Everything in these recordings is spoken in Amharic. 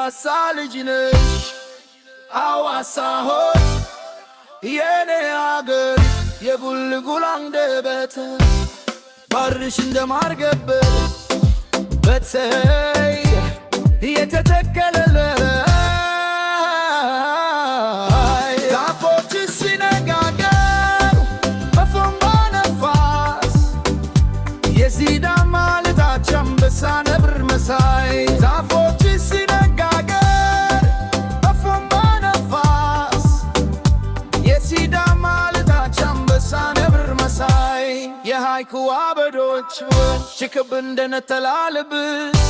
የሐዋሳ ልጅ ነሽ ሐዋሳ ሆይ የኔ አገር የጉልጉል አንደበት ባርሽ እንደማር ገበር በተይ የተተከለለ ዛፎች ሲነጋገሩ በፈንባ ነፋስ የሲዳማ ልጆች አንበሳ ነብር መሳይ ዛፎች ሲነጋገሩ በፈንባ ነፋስ የሲዳማ ልጆች አንበሳ ነብር መሳይ የሐይቁ አበዶች ሽክብ እንደነጠላ ልብስ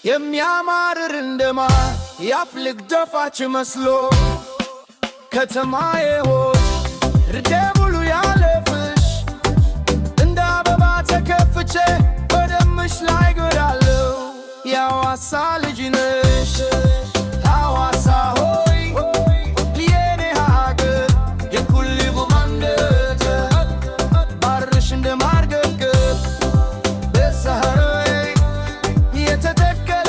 የሚያማርር እንደማር ያፍልቅ ደፋች መስሎ ከተማዬ ሆይ ርዴ ሙሉ ያለፍሽ እንደ አበባ ተከፍቼ በደምሽ ላይ እግራለሁ የሐዋሳ ልጅ ነሽ ሐዋሳ ሆይ የኔ ሀገር የጉልጉል አንደበት ባርሽ እንደማር ገበት በሰሃራዬ የተተከለ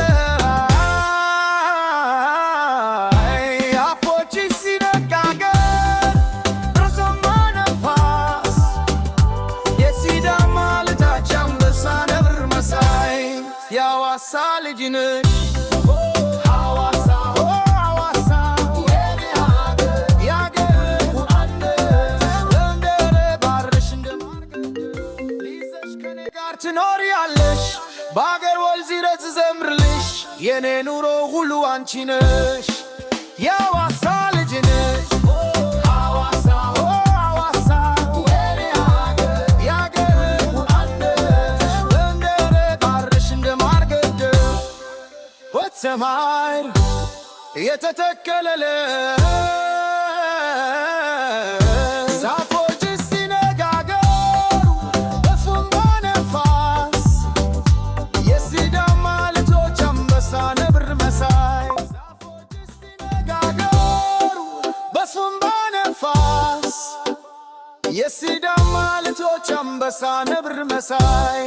አፎች ሲነጋገር በሰንባ ነፋስ የሲዳማ ልጆች አንበሳ ነብር መሳይ የሐዋሳ ልጅ ነሽ ሐዋሳ ሐዋሳ የኔ ሀገር የጉልጉል አንደበት ባርሽ እንደማር ገበት ይዘሽ ከኔ ጋር ትኖሪያለሽ በአገር ወንዝ ስዘምርልሽ የኔ ኑሮ ሁሉ አንቺ ነሽ የሐዋሳ ልጅ ነሽ ሐዋሳ ሐዋሳ የኔ ሀገር የጉልጉል አንደበት ባርሽ እንደማር ገበት በሰማይ የተተከለ ዛፎች ሲነጋገሩ በፈንባ ነፋስ የሲዳማ ልጆች አንበሳ ነብር መሳይ ዛፎች ሲነጋገሩ በፈንባ ነፋስ የሲዳማ ልጆች አንበሳ ነብር መሳይ